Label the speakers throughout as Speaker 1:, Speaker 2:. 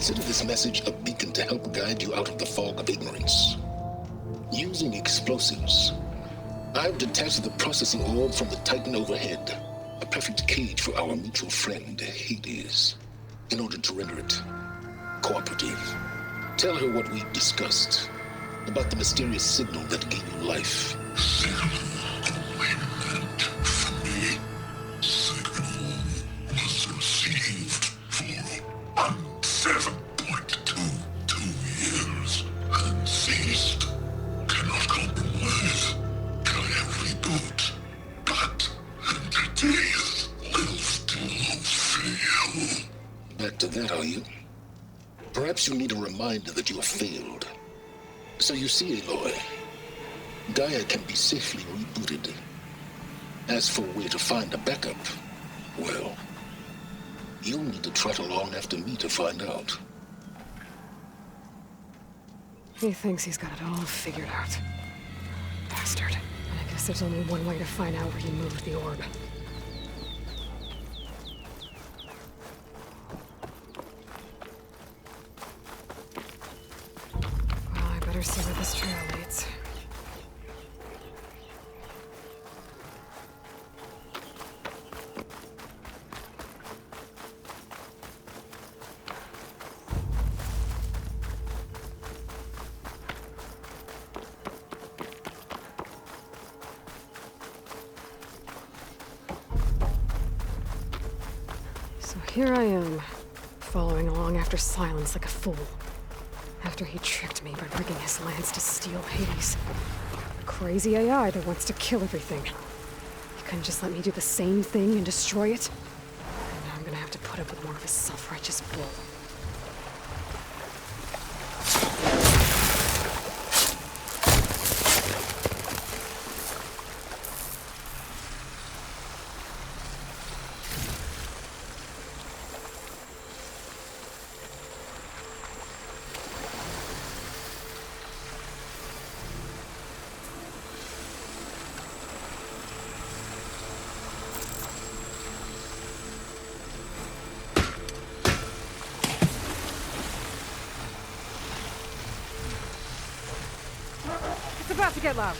Speaker 1: Consider this message a beacon to help guide you out of the fog of ignorance. Using explosives, I've detached the processing orb from the Titan overhead, a perfect cage for our mutual friend, Hades, in order to render it cooperative. Tell her what we discussed about the mysterious signal that gave you life.
Speaker 2: Signal only meant for me. Signal was received for 7.22 years and ceased. Cannot compromise. Can reboot. But entities will still fail.
Speaker 1: Back to that, are you? Perhaps you need a reminder that you have failed. So you see, Aloy, GAIA can be safely rebooted. As for where to find a backup, well, you'll need to trot along after me to find out.
Speaker 3: He thinks he's got it all figured out. Bastard. And I guess there's only one way to find out where he moved the orb. Well, I better see where this trail leads. Here I am, following along after Sylens like a fool. After he tricked me by rigging his lance to steal Hades. A crazy AI that wants to kill everything. He couldn't just let me do the same thing and destroy it? And now I'm gonna have to put up with more of his self-righteous bull. About to get loud.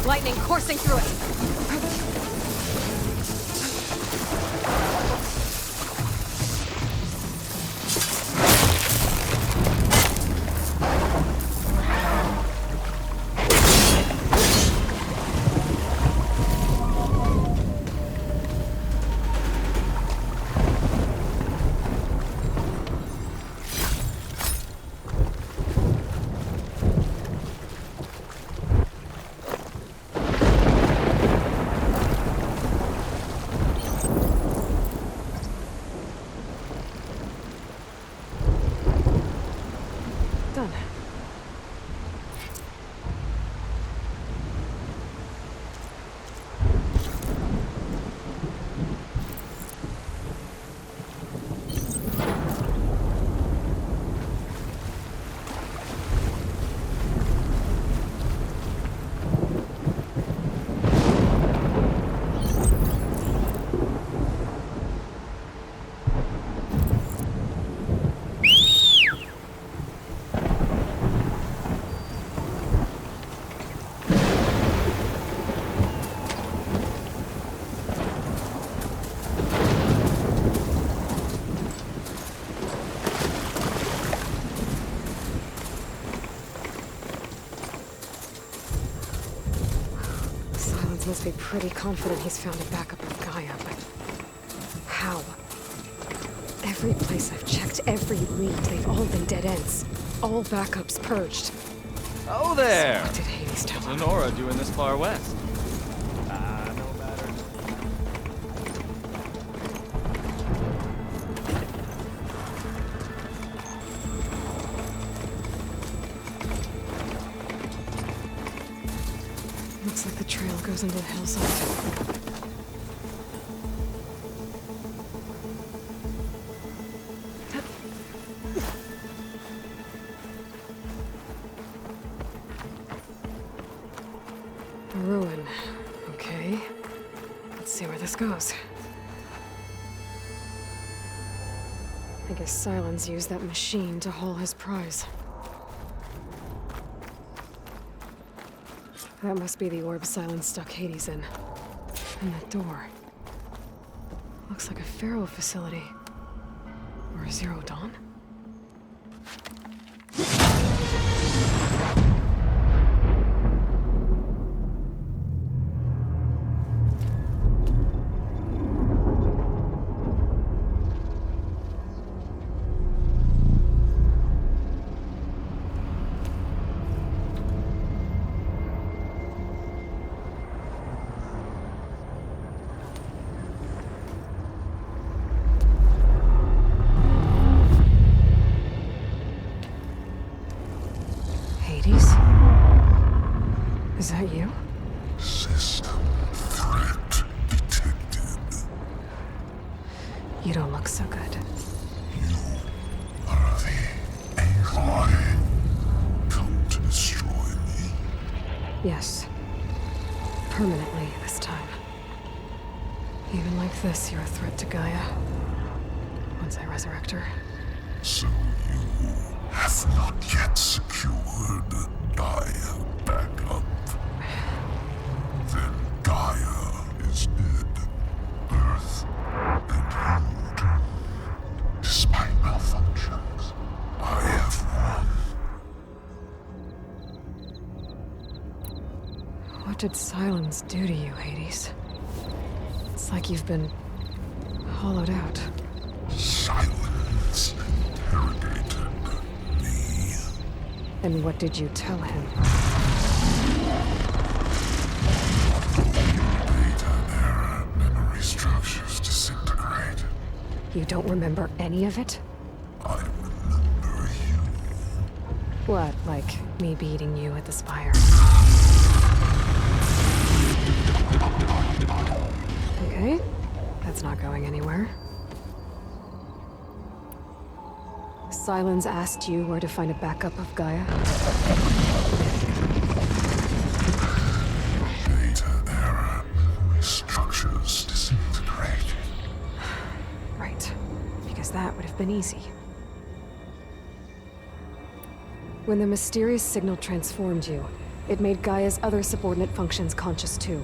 Speaker 3: Lightning coursing through it. Must be pretty confident he's found a backup of Gaia, but how? Every place I've checked, every lead, they've all been dead ends. All backups purged.
Speaker 4: Oh there!
Speaker 3: So what did Hades tell him?
Speaker 4: What's Nora doing this far west? No matter.
Speaker 3: Looks like the trail goes into the hillside. A ruin. Okay. Let's see where this goes. I guess Sylens used that machine to haul his prize. That must be the orb Sylens stuck Hades in. And that door. Looks like a Pharaoh facility. Or a Zero Dawn? Is that you?
Speaker 2: System threat detected.
Speaker 3: You don't look so good.
Speaker 2: You are the Aloy. Come to destroy me.
Speaker 3: Yes. Permanently this time. Even like this, you're a threat to Gaia. Once I resurrect her.
Speaker 2: So you have not yet secured Gaia back up. Then Gaia is dead. Earth and you doomed. Despite malfunctions, I have won.
Speaker 3: What did Sylens do to you, Hades? It's like you've been hollowed out.
Speaker 2: Sylens interrogated me.
Speaker 3: And what did you tell him?
Speaker 2: Data error, memory structures disintegrate.
Speaker 3: You don't remember any of it?
Speaker 2: I remember you.
Speaker 3: What, like me beating you at the spire? Okay, that's not going anywhere. Sylens asked you where to find a backup of Gaia?
Speaker 2: Data error, memory structures disintegrated.
Speaker 3: Right, because that would have been easy. When the mysterious signal transformed you, It made Gaia's other subordinate functions conscious too.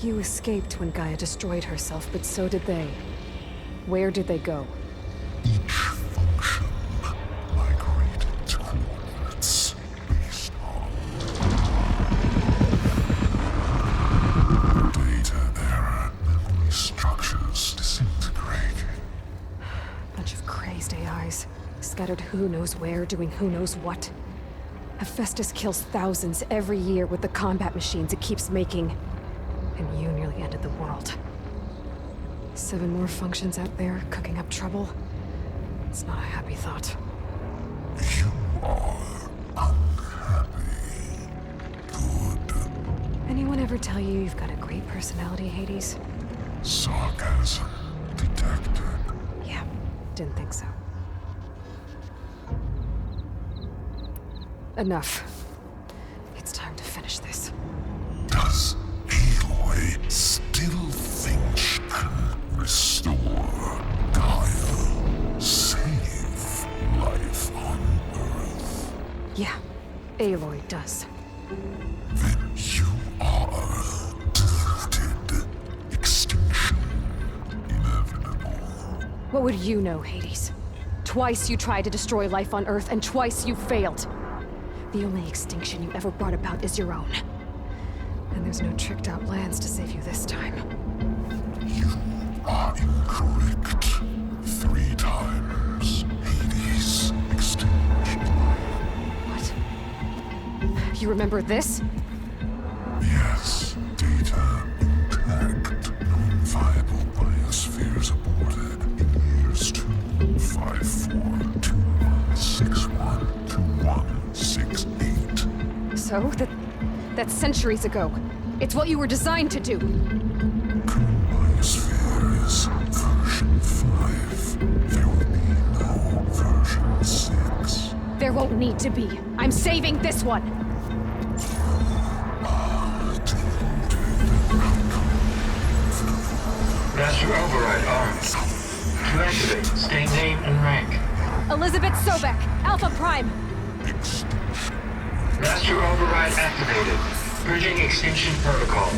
Speaker 3: You escaped when Gaia destroyed herself, but so did they. Where did they go?
Speaker 2: Each function migrated to coordinates based on data error, memory structures disintegrating.
Speaker 3: Bunch of crazed AIs, scattered who knows where, doing who knows what. Hephaestus kills thousands every year with the combat machines it keeps making. And you nearly ended the world. 7 more functions out there, cooking up trouble. It's not a happy thought.
Speaker 2: You are unhappy. Good.
Speaker 3: Anyone ever tell you you've got a great personality, Hades?
Speaker 2: Sarcasm detected.
Speaker 3: Yeah, didn't think so. Enough. It's time to finish this.
Speaker 2: Does Aloy still think she can restore Gaia? Save life on Earth?
Speaker 3: Yeah, Aloy does.
Speaker 2: Then you are deleted. Extinction inevitable.
Speaker 3: What would you know, Hades? Twice you tried to destroy life on Earth, and twice you failed. The only extinction you ever brought about is your own. And there's no tricked-out lands to save you this time.
Speaker 2: You are incorrect. 3 times. Hades extinction.
Speaker 3: What? You remember this?
Speaker 2: Yes. Data intact. Non-viable biospheres aborted in years 254, 2161, 2168.
Speaker 3: So, that's centuries ago. It's what you were designed to do.
Speaker 2: Biosphere is version 5. There will be no version 6.
Speaker 3: There won't need to be. I'm saving this one.
Speaker 5: Master override armed. To activate, state name and rank.
Speaker 3: Elizabeth Sobek, Alpha Prime.
Speaker 5: Master override activated. Purging extinction protocol.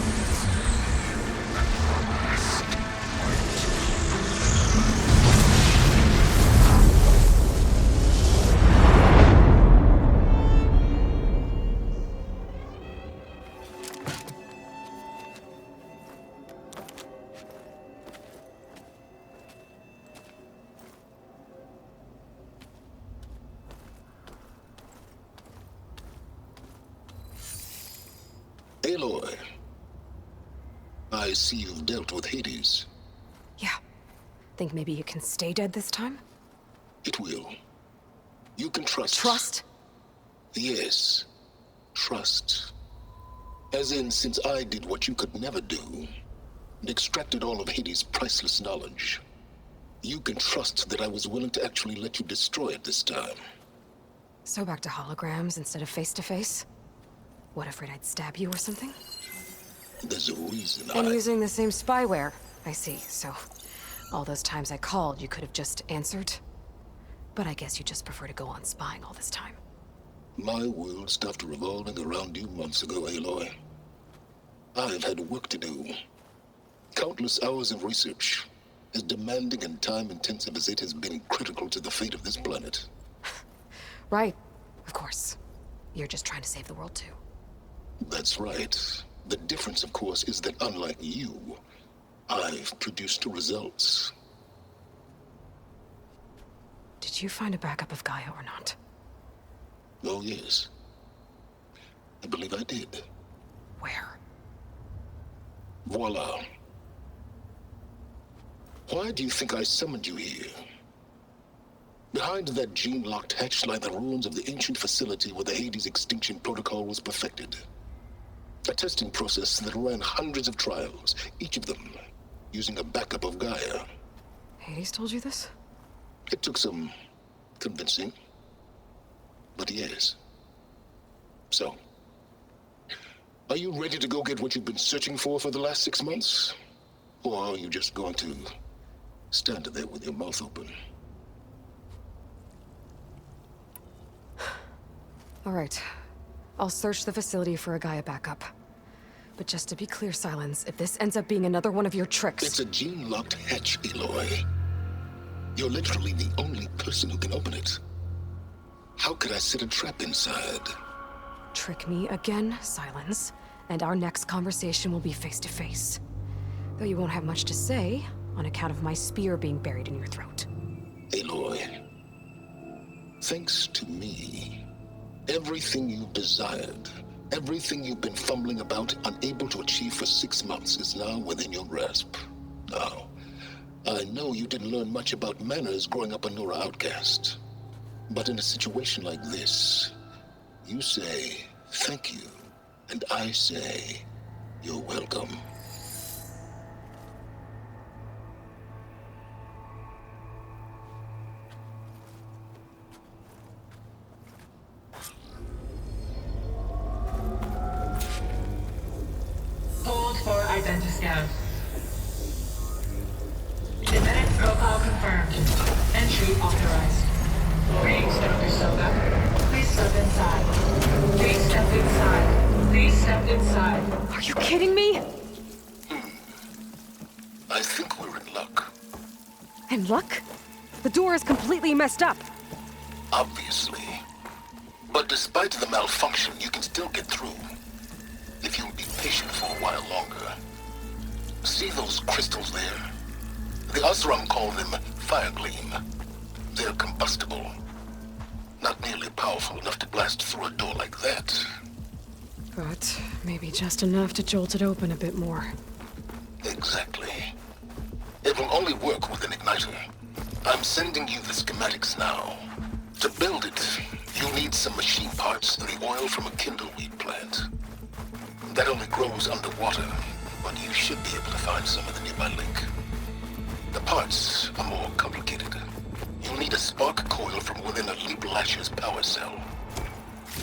Speaker 1: Aloy, I see you've dealt with Hades.
Speaker 3: Yeah. Think maybe you can stay dead this time?
Speaker 1: It will. You can trust.
Speaker 3: Trust?
Speaker 1: Yes. Trust. As in, since I did what you could never do, and extracted all of Hades' priceless knowledge, you can trust that I was willing to actually let you destroy it this time.
Speaker 3: So back to holograms instead of face-to-face? What, afraid I'd stab you or something?
Speaker 1: There's a reason
Speaker 3: And using the same spyware. I see, so all those times I called, you could have just answered? But I guess you just prefer to go on spying all this time.
Speaker 1: My world stopped revolving around you months ago, Aloy. I've had work to do. Countless hours of research, as demanding and time-intensive as it has been critical to the fate of this planet.
Speaker 3: Right, of course. You're just trying to save the world too.
Speaker 1: That's right. The difference, of course, is that unlike you, I've produced results.
Speaker 3: Did you find a backup of Gaia or not?
Speaker 1: Oh, yes. I believe I did.
Speaker 3: Where?
Speaker 1: Voila. Why do you think I summoned you here? Behind that gene-locked hatch lie the ruins of the ancient facility where the Hades extinction protocol was perfected. A testing process that ran hundreds of trials, each of them using a backup of Gaia.
Speaker 3: Hades told you this?
Speaker 1: It took some convincing, but yes. So, are you ready to go get what you've been searching for the last 6 months? Or are you just going to stand there with your mouth open?
Speaker 3: All right. I'll search the facility for a GAIA backup. But just to be clear, Sylens, if this ends up being another one of your tricks...
Speaker 1: It's a gene-locked hatch, Aloy. You're literally the only person who can open it. How could I set a trap inside?
Speaker 3: Trick me again, Sylens, and our next conversation will be face-to-face. Though you won't have much to say, on account of my spear being buried in your throat.
Speaker 1: Aloy, thanks to me, everything you've desired, everything you've been fumbling about, unable to achieve for 6 months, is now within your grasp. Now, I know you didn't learn much about manners growing up a Nora outcast. But in a situation like this, you say, thank you, and I say, you're welcome.
Speaker 5: Hold for identiscan. Genetic profile confirmed. Entry authorized. Greetings, Dr. Soga. Please step inside. Please step inside. Please step inside.
Speaker 3: Are you kidding me?
Speaker 1: I think we're in luck.
Speaker 3: In luck? The door is completely messed up.
Speaker 1: Obviously. But despite the malfunction, you can still get through. If you'll be patient for a while longer. See those crystals there? The Osram call them fire gleam. They're combustible. Not nearly powerful enough to blast through a door like that.
Speaker 3: But maybe just enough to jolt it open a bit more.
Speaker 1: Exactly. It will only work with an igniter. I'm sending you the schematics now. To build it, you'll need some machine parts and the oil from a kindleweed plant. That only grows underwater, but you should be able to find some at the nearby lake. The parts are more complicated. You'll need a spark coil from within a Leap Lasher's power cell.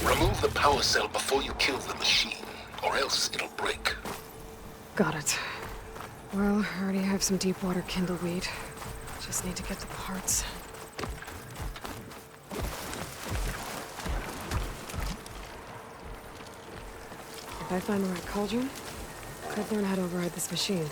Speaker 1: Remove the power cell before you kill the machine, or else it'll break.
Speaker 3: Got it. Well, I already have some deep water kindleweed. Just need to get the parts. If I find the right cauldron, could learn how to override this machine.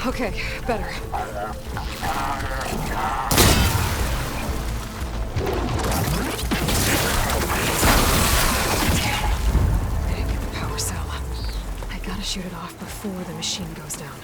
Speaker 3: Okay, better. I didn't get the power cell. I gotta shoot it off before the machine goes down.